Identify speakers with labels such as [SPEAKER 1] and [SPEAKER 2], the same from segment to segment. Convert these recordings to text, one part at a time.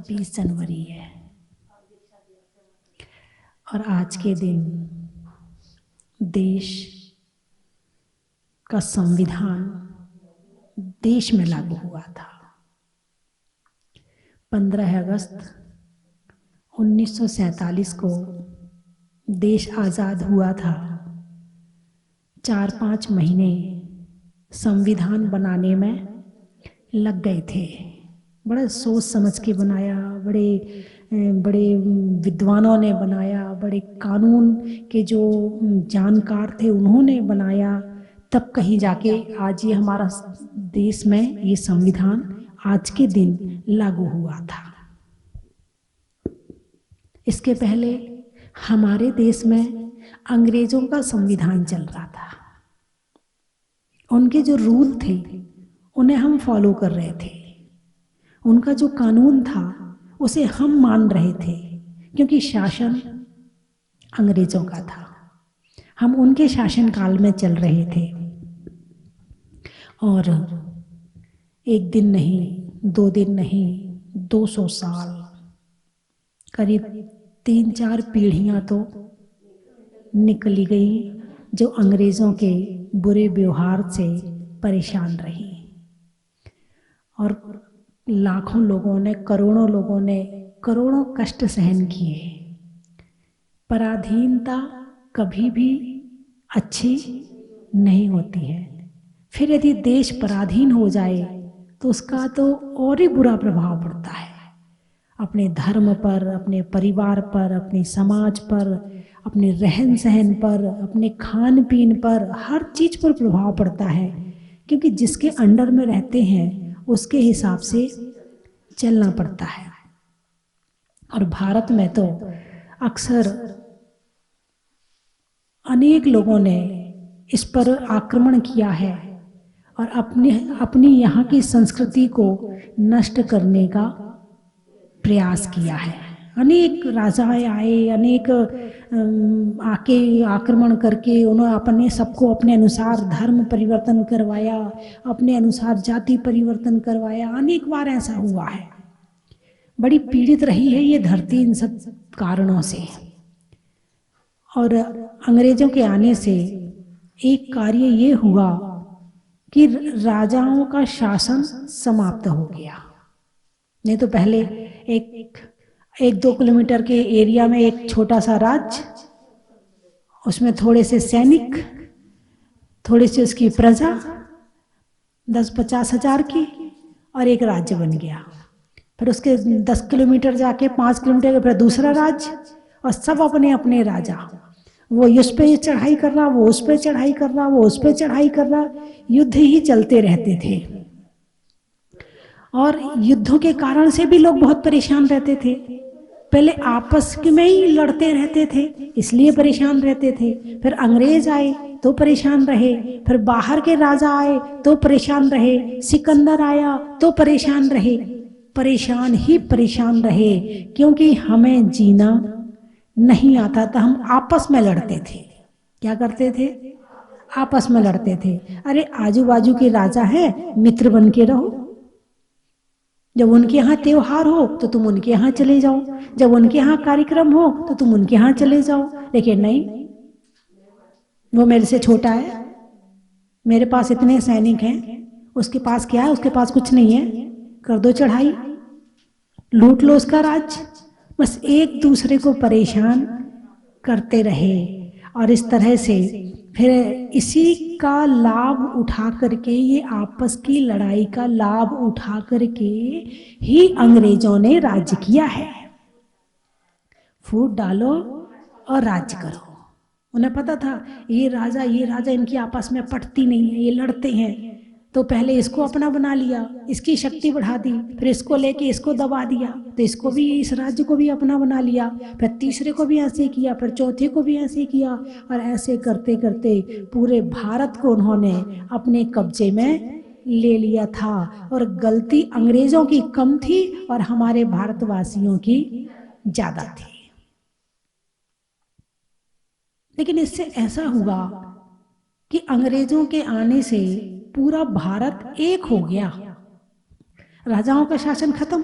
[SPEAKER 1] 26 जनवरी है और आज के दिन देश का संविधान देश में लागू हुआ था। 15 अगस्त 1947 को देश आज़ाद हुआ था। 4-5 महीने संविधान बनाने में लग गए थे। बड़ा सोच समझ के बनाया, बड़े विद्वानों ने बनाया, बड़े कानून के जो जानकार थे उन्होंने बनाया, तब कहीं जाके आज ये हमारा देश में ये संविधान आज के दिन लागू हुआ था। इसके पहले हमारे देश में अंग्रेजों का संविधान चल रहा था। उनके जो रूल थे उन्हें हम फॉलो कर रहे थे। उनका जो कानून था उसे हम मान रहे थे, क्योंकि शासन अंग्रेजों का था। हम उनके शासन काल में चल रहे थे। और एक दिन नहीं, 2 दिन नहीं, 200 साल, करीब 3-4 पीढ़ियां तो निकली गई जो अंग्रेजों के बुरे व्यवहार से परेशान रही। और लाखों लोगों ने, करोड़ों लोगों ने करोड़ों कष्ट सहन किए। पराधीनता कभी भी अच्छी नहीं होती है। फिर यदि देश पराधीन हो जाए तो उसका तो और ही बुरा प्रभाव पड़ता है। अपने धर्म पर, अपने परिवार पर, अपने समाज पर, अपने रहन सहन पर, अपने खान पीन पर, हर चीज पर प्रभाव पड़ता है। क्योंकि जिसके अंडर में रहते हैं उसके हिसाब से चलना पड़ता है। और भारत में तो अक्सर अनेक लोगों ने इस पर आक्रमण किया है और अपनी यहाँ की संस्कृति को नष्ट करने का प्रयास किया है। अनेक राजाएं आए, अनेक आके आक्रमण करके उन्होंने अपने सबको अपने अनुसार धर्म परिवर्तन करवाया, अपने अनुसार जाति परिवर्तन करवाया। अनेक बार ऐसा हुआ है। बड़ी पीड़ित रही है ये धरती इन सब कारणों से। और अंग्रेजों के आने से एक कार्य ये हुआ कि राजाओं का शासन समाप्त हो गया। नहीं तो पहले 1-2 किलोमीटर के एरिया में एक छोटा सा राज्य, उसमें थोड़े से सैनिक, थोड़ी सी उसकी प्रजा, 10-50 हजार की, और एक राज्य बन गया। फिर उसके 10 किलोमीटर जाके 5 किलोमीटर के फिर दूसरा राज्य, और सब अपने अपने राजा। वो उस पे चढ़ाई कर रहा, वो उस पे चढ़ाई कर रहा, वो उस पे चढ़ाई कर रहा। युद्ध ही चलते रहते थे। और युद्धों के कारण से भी लोग बहुत परेशान रहते थे। पहले आपस में ही लड़ते रहते थे, इसलिए परेशान रहते थे। फिर अंग्रेज आए तो परेशान रहे, फिर बाहर के राजा आए तो परेशान रहे, सिकंदर आया तो परेशान रहे। परेशान ही परेशान रहे, क्योंकि हमें जीना नहीं आता था। हम आपस में लड़ते थे। क्या करते थे? आपस में लड़ते थे। अरे आजू बाजू के राजा हैं, मित्र बन के रहो। जब उनके यहाँ त्योहार हो तो तुम उनके यहाँ चले जाओ, जब उनके यहाँ कार्यक्रम हो तो तुम उनके यहाँ चले जाओ। लेकिन नहीं, वो मेरे से छोटा है, मेरे पास इतने सैनिक हैं, उसके पास क्या है? उसके पास कुछ नहीं है। कर दो चढ़ाई, लूट लो उसका राज्य। बस एक दूसरे को परेशान करते रहे। और इस तरह से फिर इसी का लाभ उठा करके, ये आपस की लड़ाई का लाभ उठा करके ही अंग्रेजों ने राज्य किया है। फूट डालो और राज्य करो। उन्हें पता था ये राजा इनकी आपस में पटती नहीं है, ये लड़ते हैं, तो पहले इसको अपना बना लिया, इसकी शक्ति बढ़ा दी, फिर इसको लेके इसको दबा दिया, तो इसको भी, इस राज्य को भी अपना बना लिया, फिर तीसरे को भी ऐसे किया, फिर चौथे को भी ऐसे किया। और ऐसे करते करते पूरे भारत को उन्होंने अपने कब्जे में ले लिया था। और गलती अंग्रेजों की कम थी और हमारे भारतवासियों की ज्यादा थी। लेकिन इससे ऐसा हुआ कि अंग्रेजों के आने से पूरा भारत एक हो गया। राजाओं का शासन खत्म,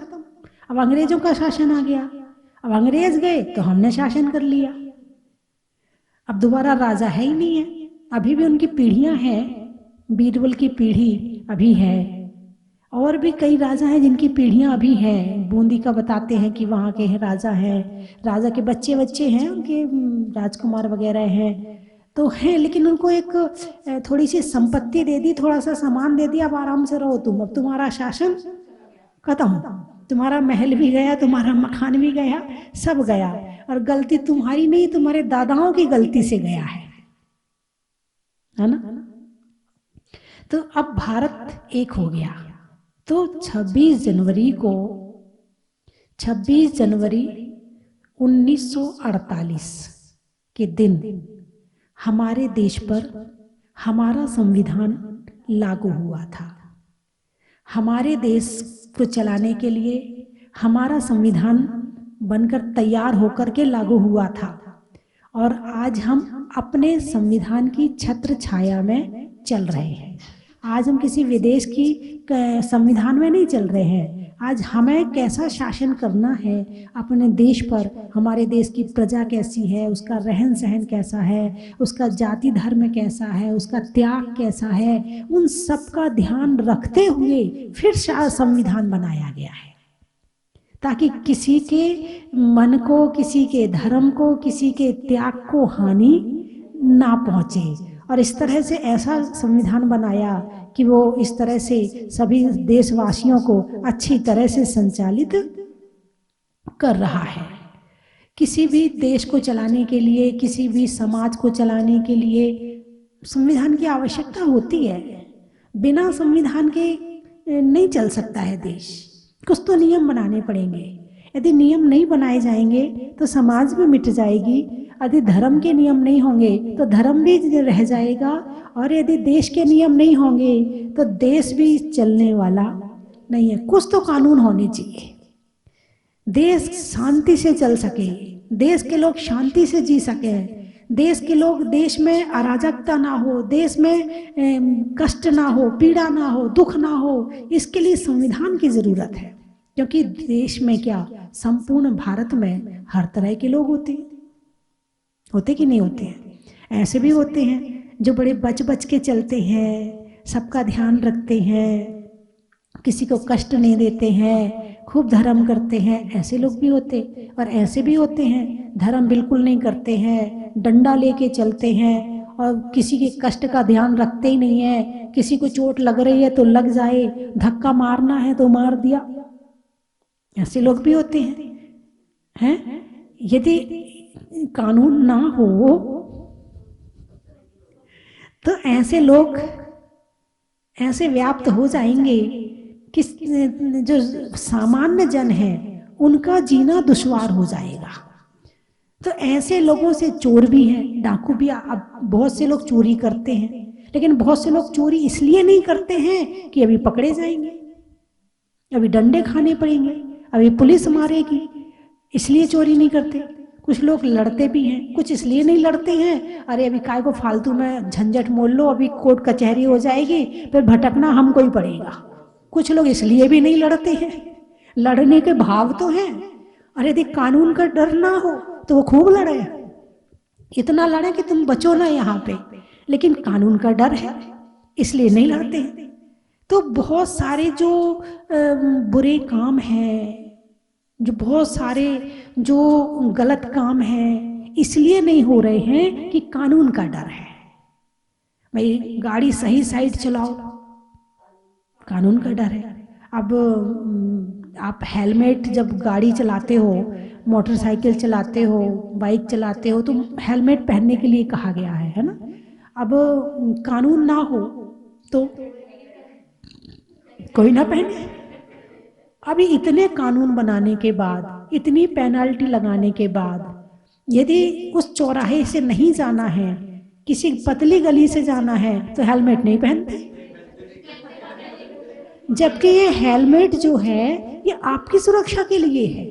[SPEAKER 1] अब अंग्रेजों का शासन आ गया, अब अंग्रेज गए तो हमने शासन कर लिया, अब दोबारा राजा है ही नहीं है। अभी भी उनकी पीढ़ियां हैं, बीरबल की पीढ़ी अभी है, और भी कई राजा हैं जिनकी पीढ़ियां अभी हैं। बूंदी का बताते हैं कि वहाँ के हैं राजा हैं, राजा के बच्चे बच्चे हैं उनके, राजकुमार वगैरह हैं तो हैं, लेकिन उनको एक थोड़ी सी संपत्ति दे दी, थोड़ा सा सामान दे दिया, अब आराम से रहो तुम, अब तुम्हारा शासन खत्म, तुम्हारा महल भी गया, तुम्हारा मकान भी गया, सब गया, और गलती तुम्हारी नहीं, तुम्हारे दादाओं की गलती से गया है ना। तो अब भारत एक हो गया। तो 26 जनवरी 1948 के दिन हमारे देश पर हमारा संविधान लागू हुआ था। हमारे देश को चलाने के लिए हमारा संविधान बनकर तैयार होकर के लागू हुआ था, और आज हम अपने संविधान की छत्र छाया में चल रहे हैं। आज हम किसी विदेश की संविधान में नहीं चल रहे हैं। आज हमें कैसा शासन करना है अपने देश पर, हमारे देश की प्रजा कैसी है, उसका रहन सहन कैसा है, उसका जाति धर्म कैसा है, उसका त्याग कैसा है, उन सब का ध्यान रखते हुए फिर संविधान बनाया गया है, ताकि किसी के मन को, किसी के धर्म को, किसी के त्याग को हानि ना पहुँचे। और इस तरह से ऐसा संविधान बनाया कि वो इस तरह से सभी देशवासियों को अच्छी तरह से संचालित कर रहा है। किसी भी देश को चलाने के लिए, किसी भी समाज को चलाने के लिए संविधान की आवश्यकता होती है। बिना संविधान के नहीं चल सकता है देश, कुछ तो नियम बनाने पड़ेंगे। यदि नियम नहीं बनाए जाएंगे तो समाज भी मिट जाएगी, यदि धर्म के नियम नहीं होंगे तो धर्म भी रह जाएगा, और यदि देश के नियम नहीं होंगे तो देश भी चलने वाला नहीं है। कुछ तो कानून होने चाहिए, देश शांति से चल सके, देश के लोग शांति से जी सके, देश के लोग, देश में अराजकता ना हो, देश में कष्ट ना हो, पीड़ा ना हो, दुख ना हो। इसके लिए संविधान की जरूरत है, क्योंकि देश में क्या, संपूर्ण भारत में हर तरह के लोग होते कि नहीं होते हैं। ऐसे भी होते हैं जो बड़े बच बच के चलते हैं, सबका ध्यान रखते हैं, किसी को कष्ट नहीं देते हैं, खूब धर्म करते हैं, ऐसे लोग भी होते। और ऐसे भी होते हैं धर्म बिल्कुल नहीं करते हैं, डंडा लेके चलते हैं और किसी के कष्ट का ध्यान रखते ही नहीं है। किसी को चोट लग रही है तो लग जाए, धक्का मारना है तो मार दिया, ऐसे लोग भी होते हैं। यदि कानून ना हो तो ऐसे लोग ऐसे व्याप्त हो जाएंगे कि जो सामान्य जन है उनका जीना दुश्वार हो जाएगा। तो ऐसे लोगों से चोर भी हैं, डाकू भी। अब बहुत से लोग चोरी करते हैं, लेकिन बहुत से लोग चोरी इसलिए नहीं करते हैं कि अभी पकड़े जाएंगे, अभी डंडे खाने पड़ेंगे, अभी पुलिस मारेगी, इसलिए चोरी नहीं करते। कुछ लोग लड़ते भी हैं, कुछ इसलिए नहीं लड़ते हैं, अरे अभी काय को फालतू में झंझट मोल लो, अभी कोर्ट कचहरी हो जाएगी, फिर भटकना हमको ही पड़ेगा। कुछ लोग इसलिए भी नहीं लड़ते हैं, लड़ने के भाव तो हैं। अरे यदि कानून का डर ना हो तो वो खूब लड़े, इतना लड़े कि तुम बचो ना यहाँ पे, लेकिन कानून का डर है इसलिए नहीं लड़ते हैं। तो बहुत सारे जो बुरे काम हैं, जो बहुत सारे जो गलत काम हैं, इसलिए नहीं हो रहे हैं कि कानून का डर है। भाई गाड़ी सही साइड चलाओ, कानून का डर है। अब आप हेलमेट जब गाड़ी चलाते हो, मोटरसाइकिल चलाते हो, बाइक चलाते हो, तो हेलमेट पहनने के लिए कहा गया है ना। अब कानून ना हो तो कोई ना पहने। अभी इतने कानून बनाने के बाद, इतनी पेनल्टी लगाने के बाद, यदि उस चौराहे से नहीं जाना है, किसी पतली गली से जाना है, तो हेलमेट नहीं पहनते। जबकि ये हेलमेट जो है ये आपकी सुरक्षा के लिए है,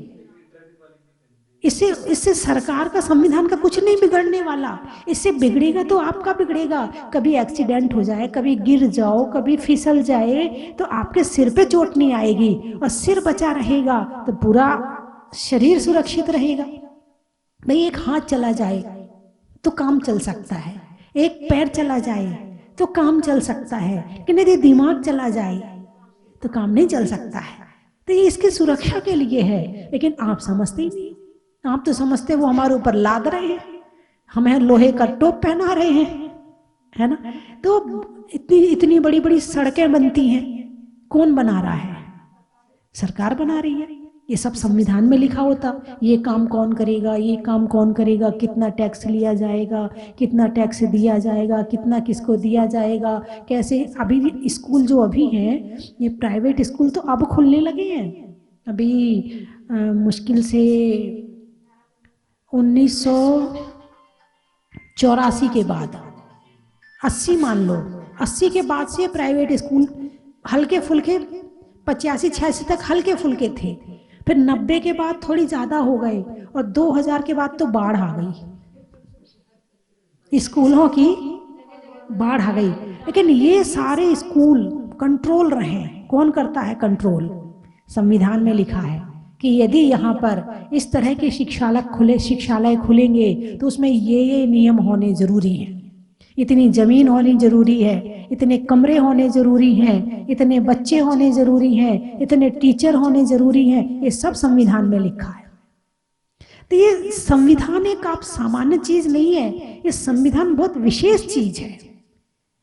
[SPEAKER 1] इससे इससे सरकार का, संविधान का कुछ नहीं बिगड़ने वाला। इससे बिगड़ेगा तो आपका बिगड़ेगा। कभी एक्सीडेंट हो जाए, कभी गिर जाओ, कभी फिसल जाए तो आपके सिर पे चोट नहीं आएगी, और सिर बचा रहेगा तो पूरा शरीर सुरक्षित रहेगा। भाई एक हाथ चला जाए तो काम चल सकता है, एक पैर चला जाए तो काम चल सकता है, लेकिन यदि दिमाग चला जाए तो काम नहीं चल सकता है। तो ये इसकी सुरक्षा के लिए है, लेकिन आप समझते ही नहीं। आप तो समझते वो हमारे ऊपर लाद रहे हैं, हमें लोहे का टोप पहना रहे हैं, है ना। तो इतनी इतनी बड़ी बड़ी सड़कें बनती हैं, कौन बना रहा है? सरकार बना रही है। ये सब संविधान में लिखा होता, ये काम कौन करेगा, ये काम कौन करेगा, कितना टैक्स लिया जाएगा, कितना टैक्स दिया जाएगा, कितना किसको दिया जाएगा, कैसे। अभी स्कूल जो अभी हैं, ये प्राइवेट स्कूल तो अब खुलने लगे हैं। अभी मुश्किल से 1984 के बाद, 80 मान लो, 80 के बाद से प्राइवेट स्कूल हल्के फुल्के 85-86 तक हल्के फुल्के थे, फिर 90 के बाद थोड़ी ज्यादा हो गए, और 2000 के बाद तो बाढ़ आ गई, स्कूलों की बाढ़ आ गई। लेकिन ये सारे स्कूल कंट्रोल रहे। कौन करता है कंट्रोल? संविधान में लिखा है कि यदि यहाँ पर इस तरह के शिक्षालय खुलेंगे तो उसमें ये नियम होने जरूरी हैं, इतनी जमीन होनी जरूरी है, इतने कमरे होने जरूरी हैं, इतने बच्चे होने जरूरी हैं, इतने टीचर होने जरूरी हैं। ये सब संविधान में लिखा है। तो ये संविधान एक आप सामान्य चीज नहीं है, ये संविधान बहुत विशेष चीज है।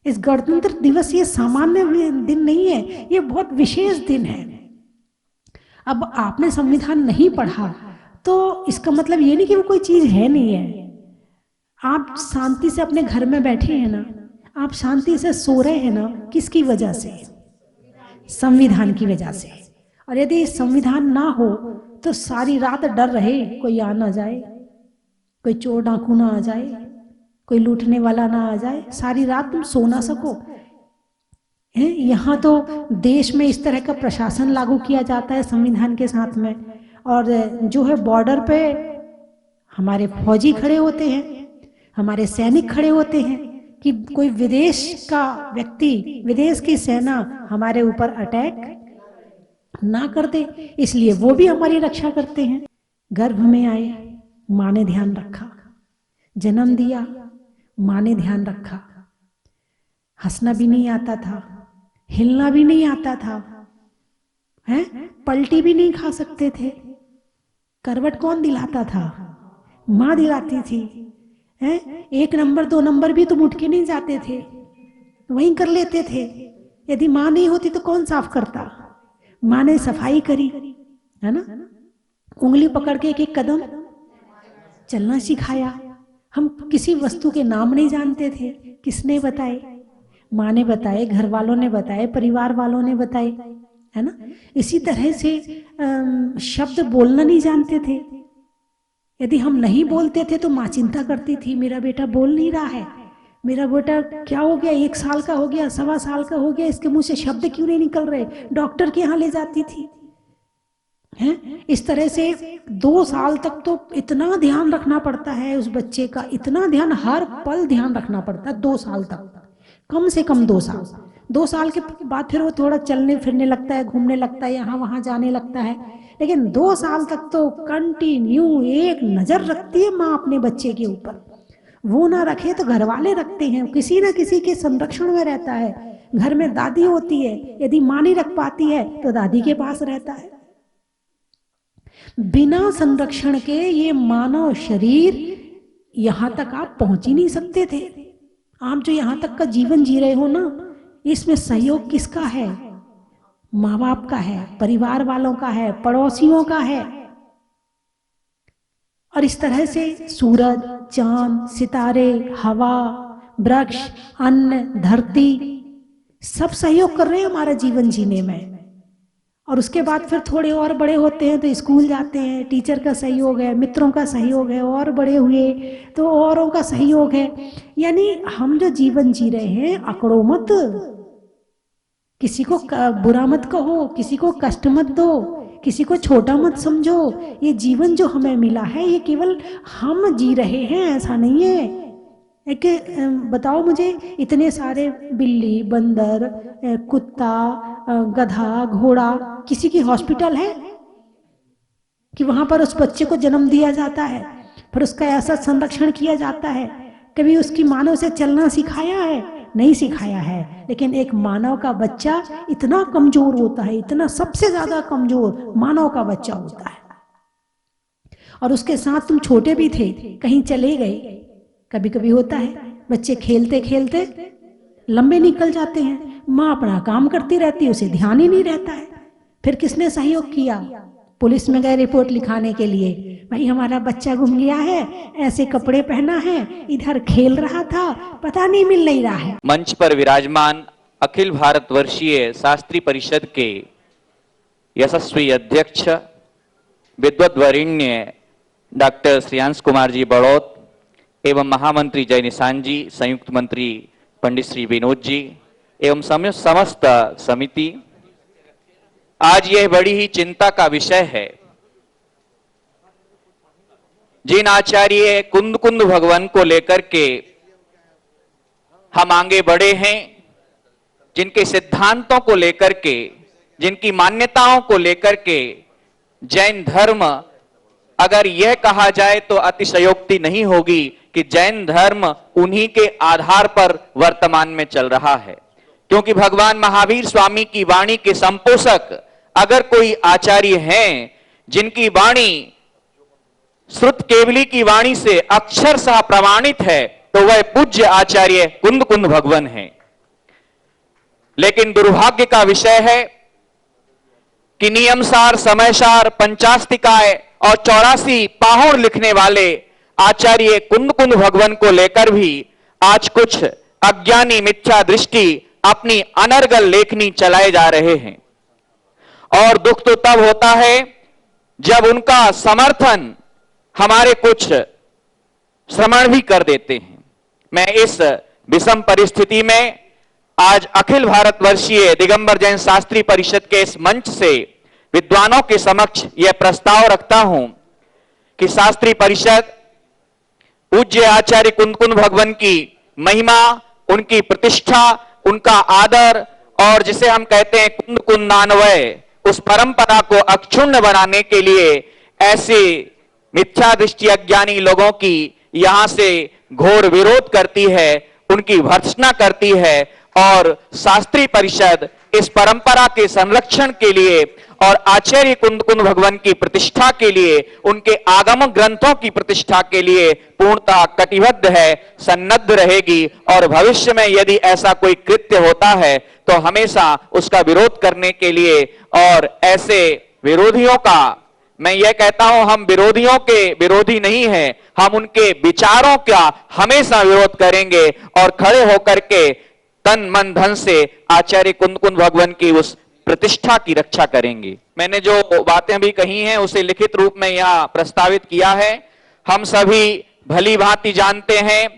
[SPEAKER 1] इस गणतंत्र दिवस ये सामान्य दिन नहीं है, ये बहुत विशेष दिन है। अब आपने संविधान नहीं पढ़ा तो इसका मतलब ये नहीं कि वो कोई चीज है नहीं है। आप शांति से अपने घर में बैठे हैं ना, आप शांति से सो रहे हैं ना, किसकी वजह से? संविधान की वजह से। और यदि संविधान ना हो तो सारी रात डर रहे कोई आ ना जाए, कोई चोर डाकू ना आ जाए, कोई लूटने वाला ना आ जाए, सारी रात तुम सो ना सको। यहाँ तो देश में इस तरह का प्रशासन लागू किया जाता है संविधान के साथ में, और जो है बॉर्डर पे हमारे फौजी खड़े होते हैं, हमारे सैनिक खड़े होते हैं कि कोई विदेश का व्यक्ति, विदेश की सेना हमारे ऊपर अटैक ना कर दे, इसलिए वो भी हमारी रक्षा करते हैं। गर्भ में आए, माँ ने ध्यान रखा, जन्म दिया, माँ ने ध्यान रखा। हंसना भी नहीं आता था, हिलना भी नहीं आता था, हैं? पलटी भी नहीं खा सकते थे। करवट कौन दिलाता था? माँ दिलाती थी, हैं? 1 नंबर 2 नंबर भी तुम उठ के नहीं जाते थे, वहीं कर लेते थे। यदि माँ नहीं होती तो कौन साफ करता? माँ ने सफाई करी, है ना। उंगली पकड़ के एक कदम चलना सिखाया। हम किसी वस्तु के नाम नहीं जानते थे, किसने बताए? माँ ने बताए, घर वालों ने बताए, परिवार वालों ने बताए, है ना। इसी तरह से शब्द बोलना नहीं जानते थे। यदि हम नहीं बोलते थे तो माँ चिंता करती थी, मेरा बेटा बोल नहीं रहा है, मेरा बेटा क्या हो गया, 1 साल का हो गया, 1.25 साल का हो गया, इसके मुंह से शब्द क्यों नहीं निकल रहे। डॉक्टर के यहाँ ले जाती थी, हैं? इस तरह से 2 साल तक तो इतना ध्यान रखना पड़ता है उस बच्चे का, इतना ध्यान, हर पल ध्यान रखना पड़ता है 2 साल तक, कम से कम 2 साल। 2 साल के बाद फिर वो थोड़ा चलने फिरने लगता है, घूमने लगता है, यहाँ वहाँ जाने लगता है, लेकिन 2 साल तक तो कंटिन्यू एक नजर रखती है माँ अपने बच्चे के ऊपर। वो ना रखे तो घर वाले रखते हैं, किसी ना किसी के संरक्षण में रहता है। घर में दादी होती है, यदि माँ नहीं रख पाती है तो दादी के पास रहता है। बिना संरक्षण के ये मानव शरीर यहां तक आप पहुंच ही नहीं सकते थे। आप जो यहां तक का जीवन जी रहे हो ना, इसमें सहयोग किसका है? माँ बाप का है, परिवार वालों का है, पड़ोसियों का है। और इस तरह से सूरज, चांद, सितारे, हवा, वृक्ष, अन्न, धरती सब सहयोग कर रहे हैं हमारा जीवन जीने में। और उसके बाद फिर थोड़े और बड़े होते हैं तो स्कूल जाते हैं, टीचर का सहयोग है, मित्रों का सहयोग है, और बड़े हुए तो औरों का सहयोग है। यानी हम जो जीवन जी रहे हैं, अकड़ो मत, किसी को बुरा मत कहो, किसी को कष्ट मत दो, किसी को छोटा मत समझो। ये जीवन जो हमें मिला है ये केवल हम जी रहे हैं, ऐसा नहीं है। एक बताओ मुझे, इतने सारे बिल्ली, बंदर, कुत्ता, गधा, घोड़ा, किसी की हॉस्पिटल है कि वहां पर उस बच्चे को जन्म दिया जाता है, फिर उसका ऐसा संरक्षण किया जाता है? कभी उसकी माँ ने उसे चलना सिखाया है? नहीं सिखाया है। लेकिन एक मानव का बच्चा इतना कमजोर होता है, इतना सबसे ज्यादा कमजोर मानव का बच्चा होता है। और उसके साथ तुम छोटे भी थे, कहीं चले गए, कभी कभी होता है बच्चे खेलते खेलते लंबे निकल जाते हैं, माँ अपना काम करती रहती है, उसे ध्यान ही नहीं रहता है। फिर किसने सहयोग किया? पुलिस में गए रिपोर्ट लिखाने के लिए, भाई हमारा बच्चा गुम गया है, ऐसे कपड़े पहना है, इधर खेल रहा था, पता नहीं मिल नहीं रहा है।
[SPEAKER 2] मंच पर विराजमान अखिल भारतवर्षीय शास्त्री परिषद के यशस्वी अध्यक्ष विद्वद्वरिण्य डॉक्टर श्रेयांश कुमार जी बड़ौत एवं महामंत्री जय निशान जी, संयुक्त मंत्री पंडित श्री विनोद जी एवं समस्त समिति, आज यह बड़ी ही चिंता का विषय है। जिन आचार्य कुंद कुंद भगवान को लेकर के हम आगे बढ़े हैं, जिनके सिद्धांतों को लेकर के, जिनकी मान्यताओं को लेकर के जैन धर्म, अगर यह कहा जाए तो अतिशयोक्ति नहीं होगी कि जैन धर्म उन्हीं के आधार पर वर्तमान में चल रहा है। क्योंकि भगवान महावीर स्वामी की वाणी के संपोषक अगर कोई आचार्य हैं, जिनकी वाणी श्रुत केवली की वाणी से अक्षरशः प्रमाणित है, तो वह पूज्य आचार्य कुंद कुंद भगवान हैं। लेकिन दुर्भाग्य का विषय है कि नियमसार, समयसार, पंचास्तिकाय और 84 पाहुड़ लिखने वाले आचार्य कुंद कुंद भगवान को लेकर भी आज कुछ अज्ञानी मिथ्या दृष्टि अपनी अनर्गल लेखनी चलाए जा रहे हैं। और दुख तो तब होता है जब उनका समर्थन हमारे कुछ श्रमण भी कर देते हैं। मैं इस विषम परिस्थिति में आज अखिल भारतवर्षीय दिगंबर जैन शास्त्री परिषद के इस मंच से विद्वानों के समक्ष यह प्रस्ताव रखता हूं कि शास्त्री परिषद पूज्य आचार्य कुंद कुंद भगवान की महिमा, उनकी प्रतिष्ठा, उनका आदर और जिसे हम कहते हैं कुंद कुंदान्वय, उस परंपरा को अक्षुण्ण बनाने के लिए ऐसे मिथ्या दृष्टि अज्ञानी लोगों की यहां से घोर विरोध करती है, उनकी भर्त्सना करती है। और शास्त्री परिषद इस परंपरा के संरक्षण के लिए और आचार्य कुंद कुंद भगवान की प्रतिष्ठा के लिए, उनके आगम ग्रंथों की प्रतिष्ठा के लिए पूर्णतः कटिबद्ध है, सन्नद्ध रहेगी। और भविष्य में यदि ऐसा कोई कृत्य होता है तो हमेशा उसका विरोध करने के लिए, और ऐसे विरोधियों का, मैं यह कहता हूं हम विरोधियों के विरोधी नहीं हैं, हम उनके विचारों का हमेशा विरोध करेंगे और खड़े होकर के तन मन धन से आचार्य कुंद कुंद भगवान की उस प्रतिष्ठा की रक्षा करेंगे। मैंने जो बातें भी कही हैं उसे लिखित रूप में यहां प्रस्तावित किया है। हम सभी भली भांति जानते हैं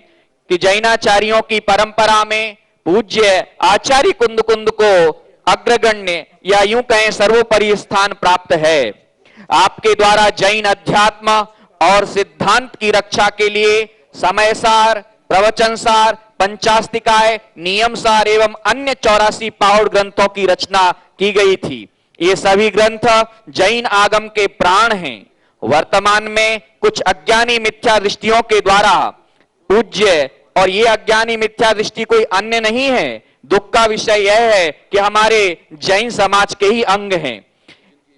[SPEAKER 2] कि जैनाचार्यों की परंपरा में पूज्य आचार्य कुंद कुंद को अग्रगण्य या यूं कहें सर्वोपरि स्थान प्राप्त है। आपके द्वारा जैन अध्यात्म और सिद्धांत की रक्षा के लिए समयसार, प्रवचनसार, पंचास्तिकाय, नियमसार एवं अन्य 84 पाहुड़ ग्रंथों की रचना की गई थी। ये सभी ग्रंथ जैन आगम के प्राण हैं। वर्तमान में कुछ अज्ञानी मिथ्या दृष्टियों के द्वारा पूज्य, और ये अज्ञानी मिथ्या दृष्टि कोई अन्य नहीं है, दुख का विषय यह है कि हमारे जैन समाज के ही अंग हैं।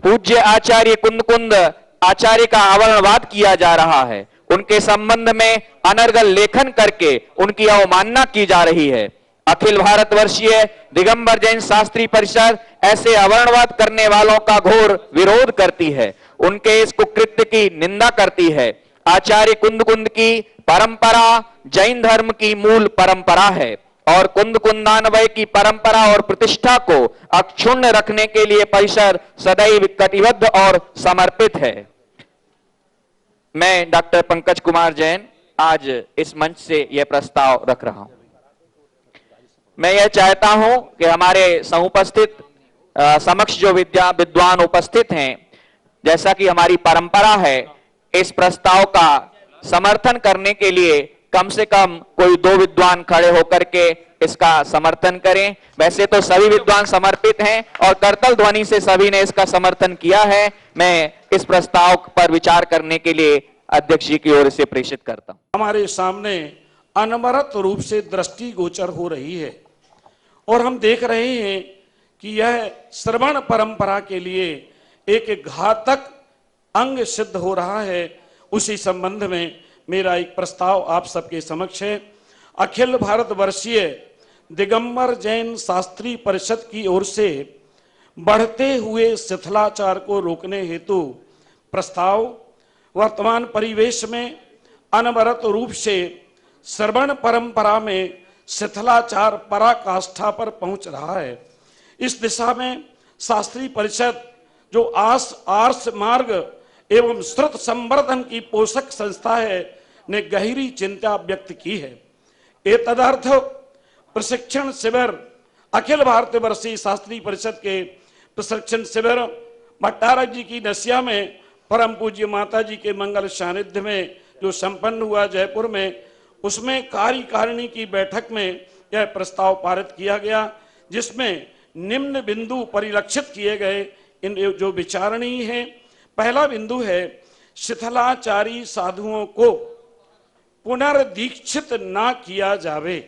[SPEAKER 2] पूज्य आचार्य कुंद कुंद आचार्य का आवरणवाद किया जा रहा है, उनके संबंध में अनर्गल लेखन करके उनकी अवमानना की जा रही है। अखिल भारतवर्षीय दिगंबर जैन शास्त्री परिषद ऐसे अवर्णवाद करने वालों का घोर विरोध करती है, उनके इस कुकृत्य की निंदा करती है। आचार्य कुंद कुंद की परंपरा जैन धर्म की मूल परंपरा है और कुंद कुंदान्वय की परंपरा और प्रतिष्ठा को अक्षुण्ण रखने के लिए परिषद सदैव कटिबद्ध और समर्पित है। मैं डॉक्टर पंकज कुमार जैन आज इस मंच से यह प्रस्ताव रख रहा हूं। मैं यह चाहता हूं कि हमारे समुपस्थित समक्ष जो विद्वान उपस्थित हैं, जैसा कि हमारी परंपरा है, इस प्रस्ताव का समर्थन करने के लिए कम से कम कोई 2 विद्वान खड़े होकर के इसका समर्थन करें। वैसे तो सभी विद्वान समर्पित हैं और करतल ध्वनि से सभी ने इसका समर्थन किया है। मैं इस प्रस्ताव पर विचार करने के लिए अध्यक्ष जी की ओर से प्रेषित करता हूं।
[SPEAKER 3] हमारे सामने अनवरत रूप से दृष्टि गोचर हो रही है और हम देख रहे हैं कि यह श्रवण परंपरा के लिए एक घातक अंग सिद्ध हो रहा है। उसी संबंध में मेरा एक प्रस्ताव आप सबके समक्ष है। अखिल भारतवर्षीय दिगंबर जैन शास्त्री परिषद की ओर से बढ़ते हुए शिथिलाचार को रोकने हेतु प्रस्ताव वर्तमान परिवेश में अनवरत रूप से श्रवण परंपरा में शिथिलाचार पराकाष्ठा पर पहुंच रहा है। इस दिशा में शास्त्री परिषद जो आर्ष मार्ग एवं श्रुत संवर्धन की पोषक संस्था है ने गहरी चिंता व्यक्त की है। एतदर्थ प्रशिक्षण शिविर अखिल भारतीय वर्षीय शास्त्री परिषद के प्रशिक्षण शिविर भट्टारक जी की नसिया में परम पूज्य माता जी के मंगल सानिध्य में जो संपन्न हुआ जयपुर में, उसमें कार्यकारिणी की बैठक में यह प्रस्ताव पारित किया गया, जिसमें निम्न बिंदु परिलक्षित किए गए। इन जो विचारणीय है, पहला बिंदु है शिथिलाचारी साधुओं को पुनर्दीक्षित ना किया जावे।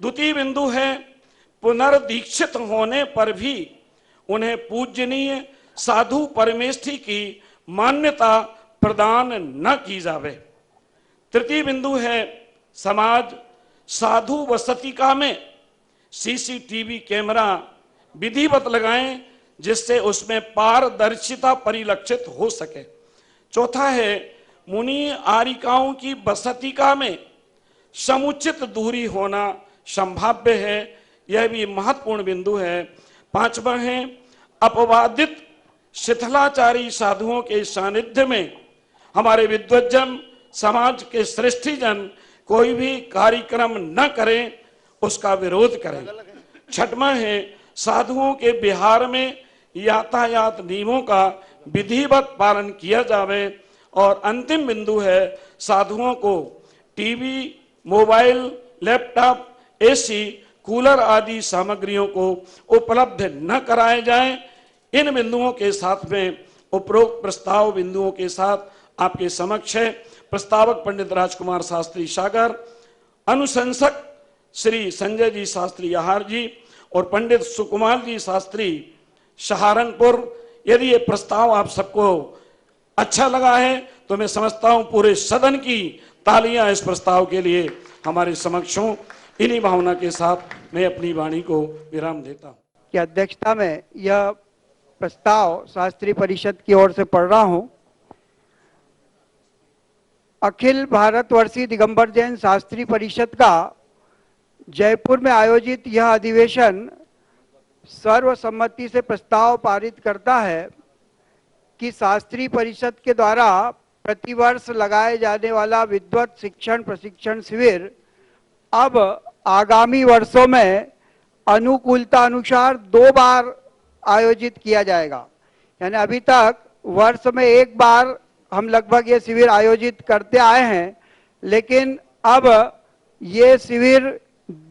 [SPEAKER 3] द्वितीय बिंदु है पुनर्दीक्षित होने पर भी उन्हें पूजनीय साधु परमेष्ठी की मान्यता प्रदान न की जावे। तृतीय बिंदु है समाज साधु वसतिका में सीसीटीवी कैमरा विधिवत लगाएं, जिससे उसमें पारदर्शिता परिलक्षित हो सके। चौथा है मुनि आरिकाओं की वसतिका में समुचित दूरी होना संभाव्य है, यह भी महत्वपूर्ण बिंदु है। पांचवा है अपवादित शिथिलाचारी साधुओं के सानिध्य में हमारे विद्वज्जन समाज के श्रेष्ठीजन कोई भी कार्यक्रम न करें, उसका विरोध करें। छठवां है साधुओं के विहार में यातायात नियमों का विधिवत पालन किया जावे। और अंतिम बिंदु है साधुओं को TV, mobile, laptop, AC, cooler आदि सामग्रियों को उपलब्ध न कराए जाएं। इन बिंदुओं के साथ में उपरोक्त प्रस्ताव बिंदुओं के साथ आपके समक्ष है। प्रस्तावक पंडित राजकुमार शास्त्री सागर, अनुशंसक श्री संजय जी शास्त्री आहार जी और पंडित सुकुमार जी शास्त्री सहारनपुर। यदि ये प्रस्ताव आप सबको अच्छा लगा है तो मैं समझता हूं पूरे सदन की तालियां इस प्रस्ताव के लिए हमारे समक्ष हों। इन्हीं भावना के साथ मैं अपनी वाणी को विराम देता हूं।
[SPEAKER 4] की अध्यक्षता में यह प्रस्ताव शास्त्री परिषद की ओर से पढ़ रहा हूं। अखिल भारतवर्षीय दिगंबर जैन शास्त्री परिषद का जयपुर में आयोजित यह अधिवेशन सर्वसम्मति से प्रस्ताव पारित करता है कि शास्त्री परिषद के द्वारा प्रतिवर्ष लगाए जाने वाला विद्वत शिक्षण प्रशिक्षण शिविर अब आगामी वर्षों में अनुकूलता अनुसार 2 बार आयोजित किया जाएगा। यानी अभी तक वर्ष में 1 बार हम लगभग ये शिविर आयोजित करते आए हैं, लेकिन अब ये शिविर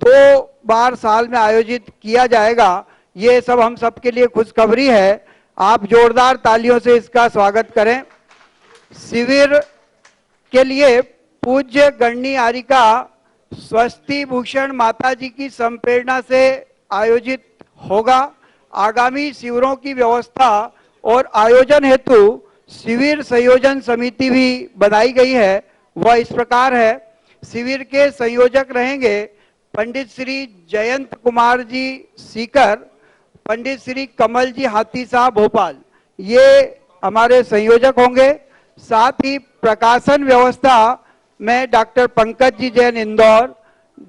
[SPEAKER 4] 2 बार साल में आयोजित किया जाएगा। ये सब हम सबके लिए खुशखबरी है। आप जोरदार तालियों से इसका स्वागत करें। शिविर के लिए पूज्य गणनी आरिका स्वस्ति भूषण माता जी की संप्रेरणा से आयोजित होगा। आगामी शिविरों की व्यवस्था और आयोजन हेतु शिविर संयोजन समिति भी बनाई गई है। वह इस प्रकार है। शिविर के संयोजक रहेंगे पंडित श्री जयंत कुमार जी सीकर, पंडित श्री कमल जी हाथी साहब भोपाल, ये हमारे संयोजक होंगे। साथ ही प्रकाशन व्यवस्था में डॉक्टर पंकज जी जैन इंदौर,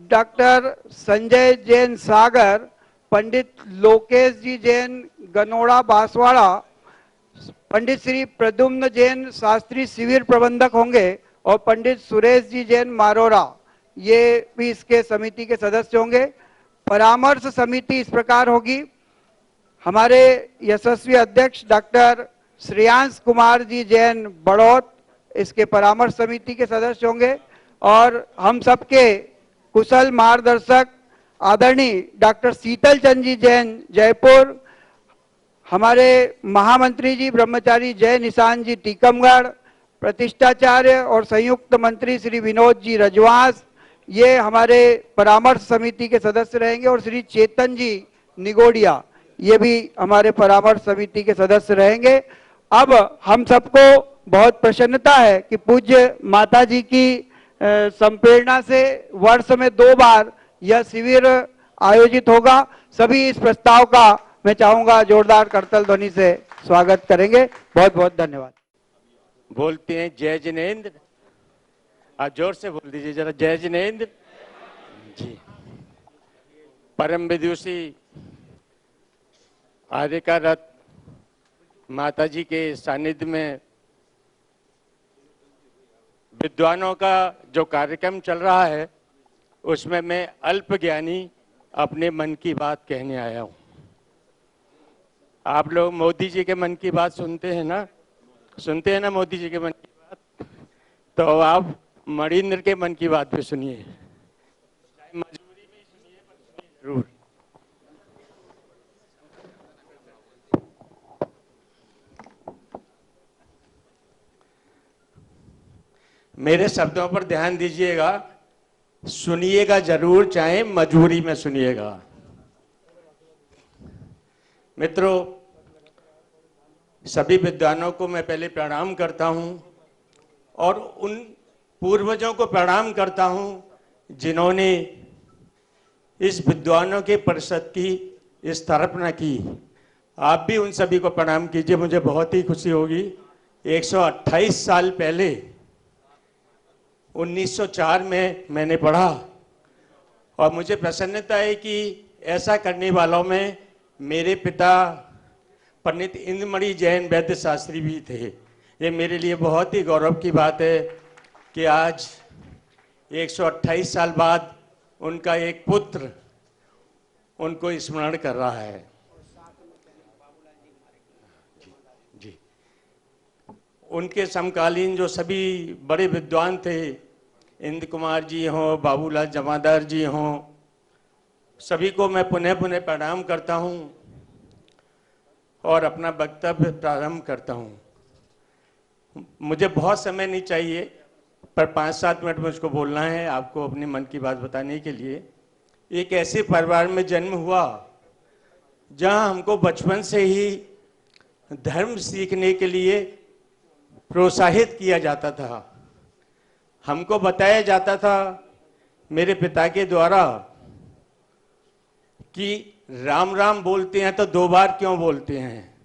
[SPEAKER 4] डॉक्टर संजय जैन सागर, पंडित लोकेश जी जैन गनोड़ा बांसवाड़ा, पंडित श्री प्रद्युम्न जैन शास्त्री शिविर प्रबंधक होंगे और पंडित सुरेश जी जैन मारोरा, ये भी इसके समिति के सदस्य होंगे। परामर्श समिति इस प्रकार होगी। हमारे यशस्वी अध्यक्ष डॉक्टर श्रेयांश कुमार जी जैन बड़ौत इसके परामर्श समिति के सदस्य होंगे और हम सबके कुशल मार्गदर्शक आदरणीय डॉक्टर शीतल चंद जी जैन जयपुर, हमारे महामंत्री जी ब्रह्मचारी जय निशान जी टीकमगढ़, प्रतिष्ठाचार्य और संयुक्त मंत्री श्री विनोद जी रजवास, ये हमारे परामर्श समिति के सदस्य रहेंगे और श्री चेतन जी निगोड़िया, ये भी हमारे परामर्श समिति के सदस्य रहेंगे। अब हम सबको बहुत प्रसन्नता है कि पूज्य माता जी की संप्रेरणा से वर्ष में 2 बार यह शिविर आयोजित होगा। सभी इस प्रस्ताव का मैं चाहूंगा जोरदार करतल ध्वनि से स्वागत करेंगे। बहुत बहुत धन्यवाद।
[SPEAKER 5] बोलते हैं जय जिनेंद्र। आप जोर से बोल दीजिए जरा, जय जिनेंद्र जी। परम विदुषी आर्यका रथ माता जी के सानिध्य में विद्वानों का जो कार्यक्रम चल रहा है उसमें मैं अल्प ज्ञानी अपने मन की बात कहने आया हूं। आप लोग मोदी जी के मन की बात सुनते हैं ना, सुनते हैं ना मोदी जी के मन की बात, तो आप मणिंद्र के मन की बात भी सुनिए, मजबूरी में सुनिए पर सुनिए जरूर। मेरे शब्दों पर ध्यान दीजिएगा, सुनिएगा जरूर, चाहे मजबूरी में सुनिएगा। मित्रों, सभी विद्वानों को मैं पहले प्रणाम करता हूं और उन पूर्वजों को प्रणाम करता हूं जिन्होंने इस विद्वानों के परिषद की स्थापना की। आप भी उन सभी को प्रणाम कीजिए, मुझे बहुत ही खुशी होगी। 128 साल पहले 1904 में मैंने पढ़ा और मुझे प्रसन्नता है कि ऐसा करने वालों में मेरे पिता पंडित इंद्रमणि जैन वैद्य शास्त्री भी थे। ये मेरे लिए बहुत ही गौरव की बात है कि आज 128 साल बाद उनका एक पुत्र उनको स्मरण कर रहा है। जी, उनके समकालीन जो सभी बड़े विद्वान थे, इंद्र कुमार जी हों, बाबूलाल जमादार जी हों, सभी को मैं पुनः पुनः प्रणाम करता हूं और अपना वक्तव्य प्रारंभ करता हूं। मुझे बहुत समय नहीं चाहिए, पर 5-7 मिनट मुझको बोलना है आपको अपने मन की बात बताने के लिए। एक ऐसे परिवार में जन्म हुआ जहां हमको बचपन से ही धर्म सीखने के लिए प्रोत्साहित किया जाता था। हमको बताया जाता था मेरे पिता के द्वारा कि राम राम बोलते हैं तो 2 बार क्यों बोलते हैं,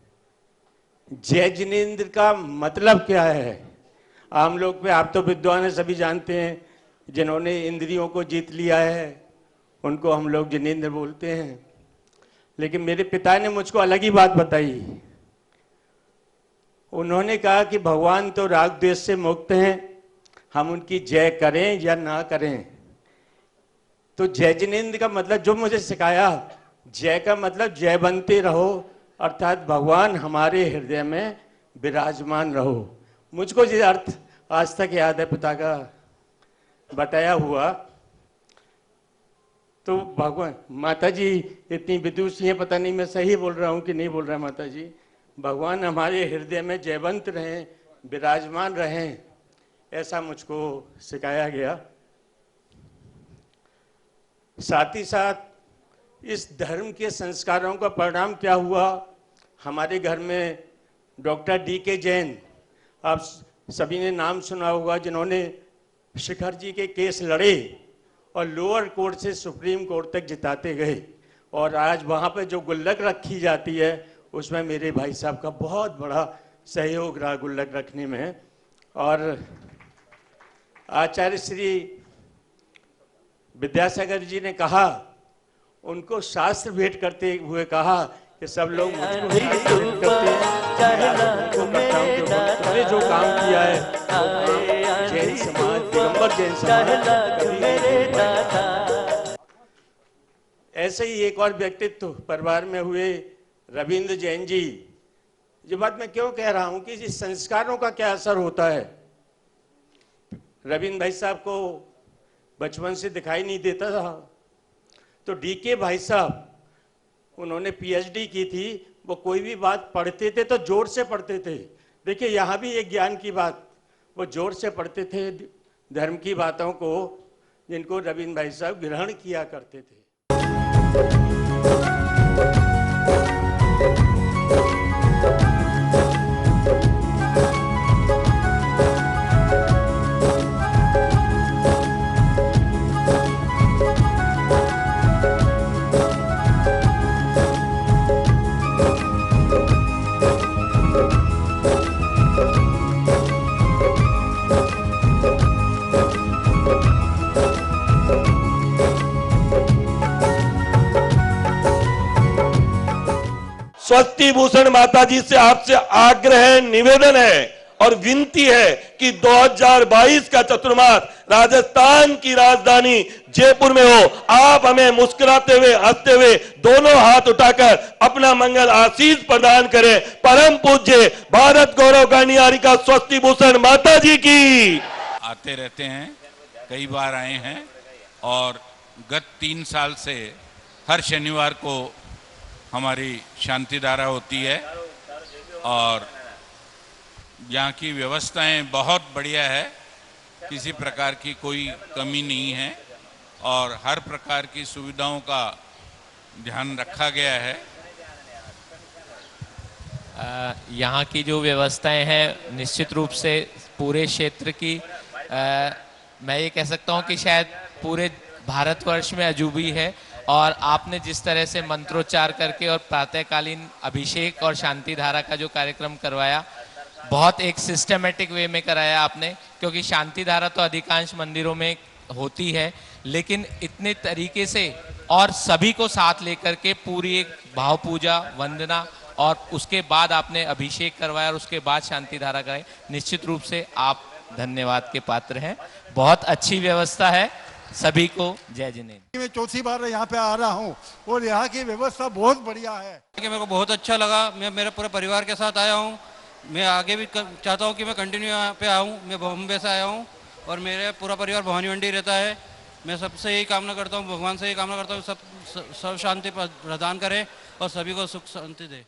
[SPEAKER 5] जय जिनेंद्र का मतलब क्या है। आम लोग पे, आप तो विद्वान हैं, सभी जानते हैं, जिन्होंने इंद्रियों को जीत लिया है उनको हम लोग जिनेंद्र बोलते हैं। लेकिन मेरे पिता ने मुझको अलग ही बात बताई। उन्होंने कहा कि भगवान तो राग द्वेष से मुक्त हैं, हम उनकी जय करें या ना करें। तो जय जिनेंद्र का मतलब जो मुझे सिखाया, जय का मतलब जय बनते रहो, अर्थात भगवान हमारे हृदय में विराजमान रहो। मुझको ये अर्थ आज तक याद है पिता का बताया हुआ। तो भगवान, माता जी इतनी विदुषी हैं, पता नहीं मैं सही बोल रहा हूँ कि नहीं बोल रहा माता जी। भगवान हमारे हृदय में जयवंत रहें, विराजमान रहें, ऐसा मुझको सिखाया गया। साथ ही साथ इस धर्म के संस्कारों का परिणाम क्या हुआ, हमारे घर में डॉक्टर D.K. जैन, आप सभी ने नाम सुना होगा, जिन्होंने शिखर जी के केस लड़े और लोअर कोर्ट से सुप्रीम कोर्ट तक जिताते गए। और आज वहाँ पे जो गुल्लक रखी जाती है उसमें मेरे भाई साहब का बहुत बड़ा सहयोग रहा गुल्लक रखने में। और आचार्य श्री विद्यासागर जी ने कहा, उनको शास्त्र भेंट करते हुए कहा कि सब लोग मुझको शास्त्र भेंट करते हैं, उनको करता हूं कि तुमने जो काम किया है वो काम जैन समाज, दिगंबर जैन समाज कभी नहीं कर। ऐसे ही एक और व्यक्तित्व परिवार में हुए, रविंद्र जैन जी, ये बात मैं क्यों कह रहा हूं कि इस संस्कारों का क्या असर होता है। रविंद्र भाई साहब को बचपन से दिखाई नहीं देता था, तो डीके भाई साहब उन्होंने पीएचडी की थी, वो कोई भी बात पढ़ते थे तो जोर से पढ़ते थे। देखिए यहाँ भी एक ज्ञान की बात, वो जोर से पढ़ते थे धर्म की बातों को, जिनको रविंद्र भाई साहब ग्रहण किया करते थे।
[SPEAKER 6] स्वस्ति भूषण माता जी से आपसे आग्रह है, निवेदन है और विनती है कि 2022 का चतुर्मास राजस्थान की राजधानी जयपुर में हो। आप हमें मुस्कुराते हुए, हंसते हुए, दोनों हाथ उठाकर अपना मंगल आशीष प्रदान करें। परम पूज्य भारत गौरव गानियारिका स्वस्ति भूषण माता जी की।
[SPEAKER 7] आते रहते हैं, कई बार आए हैं और गत 3 साल से हर शनिवार को हमारी शांति धारा होती है और यहाँ की व्यवस्थाएं बहुत बढ़िया है, किसी प्रकार की कोई कमी नहीं है और हर प्रकार की सुविधाओं का ध्यान रखा गया है।
[SPEAKER 8] यहाँ की जो व्यवस्थाएं हैं निश्चित रूप से पूरे क्षेत्र की मैं ये कह सकता हूँ कि शायद पूरे भारतवर्ष में अजूबी है। और आपने जिस तरह से मंत्रोच्चार करके और प्रातःकालीन अभिषेक और शांति धारा का जो कार्यक्रम करवाया, बहुत एक सिस्टमेटिक वे में कराया आपने, क्योंकि शांति धारा तो अधिकांश मंदिरों में होती है, लेकिन इतने तरीके से और सभी को साथ लेकर के पूरी एक भाव पूजा, वंदना और उसके बाद आपने अभिषेक करवाया और उसके बाद शांति धारा कराई। निश्चित रूप से आप धन्यवाद के पात्र हैं। बहुत अच्छी व्यवस्था है। सभी को जय जिनेन्द्र।
[SPEAKER 9] मैं चौथी बार यहाँ पे आ रहा हूँ और यहाँ की व्यवस्था बहुत बढ़िया है
[SPEAKER 10] कि मेरे को बहुत अच्छा लगा। मैं मेरे पूरे परिवार के साथ आया हूँ। मैं आगे भी चाहता हूँ कि मैं कंटिन्यू यहाँ पे आऊँ। मैं बॉम्बे से आया हूँ और मेरे पूरा परिवार भवानी मंडी रहता है। मैं सबसे यही कामना करता हूँ, भगवान से यही कामना करता हूँ, सब शांति प्रदान करे और सभी को सुख शांति दे।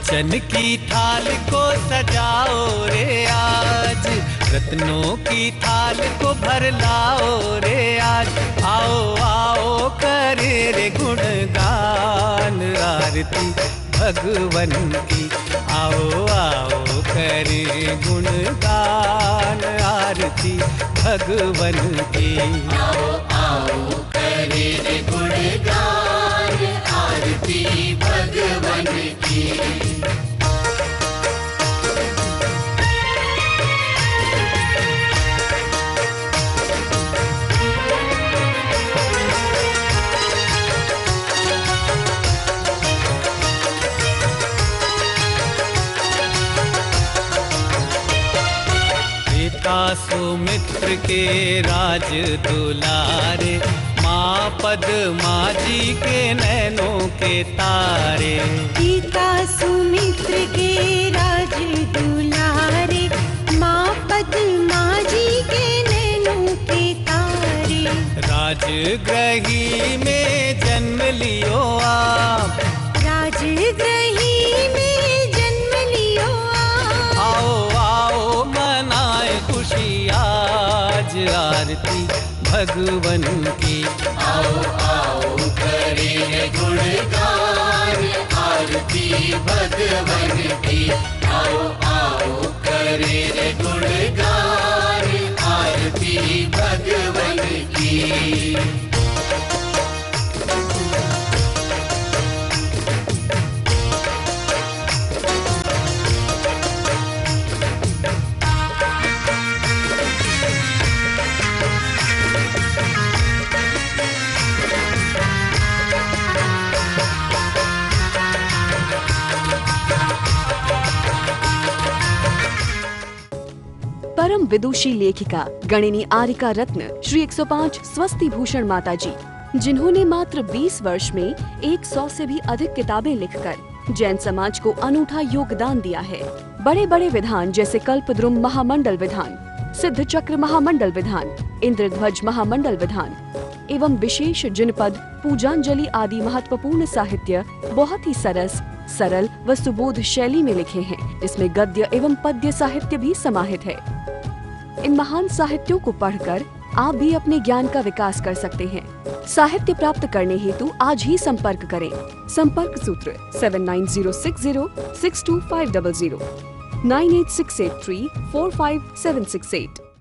[SPEAKER 11] चन की थाल को सजाओ रे आज, रत्नों की थाल को भर लाओ रे आज। आओ आओ करे रे गुणगान आरती भगवन की। आओ आओ करे गुणगान आरती भगवन की। आओ आओ करे रे गुणगान आरती भगवन की। सुमित्र के राज दुलारे, माँ पद्मा जी के नैनों के तारे।
[SPEAKER 12] पिता सुमित्र के राज दुलारे, माँ पद्मा जी के नैनों के तारे।
[SPEAKER 11] राजगृही में जन्म लियो आप,
[SPEAKER 12] राजगृही में जन्म लियो आप।
[SPEAKER 11] आओ आओ मनाए खुशी आज आरती भगवन की। आओ आओ करे गुणगान आरती भगवन की। आओ आओ करे गुणगान आरती भगवन की।
[SPEAKER 13] परम विदुषी लेखिका गणिनी आरिका रत्न श्री 105 स्वस्ति भूषण माता जी जिन्होंने मात्र 20 वर्ष में 100 से भी अधिक किताबें लिखकर जैन समाज को अनूठा योगदान दिया है। बड़े बड़े विधान जैसे कल्पद्रुम महामंडल विधान, सिद्ध चक्र महामंडल विधान, इंद्रध्वज महामंडल विधान एवं विशेष जिनपद, पूजांजलि आदि महत्वपूर्ण साहित्य बहुत ही सरस, सरल व सुबोध शैली में लिखे हैं, जिसमें गद्य एवं पद्य साहित्य भी समाहित है। इन महान साहित्यों को पढ़कर आप भी अपने ज्ञान का विकास कर सकते हैं। साहित्य प्राप्त करने हेतु आज ही संपर्क करें। संपर्क सूत्र 7906062500 98683 45768।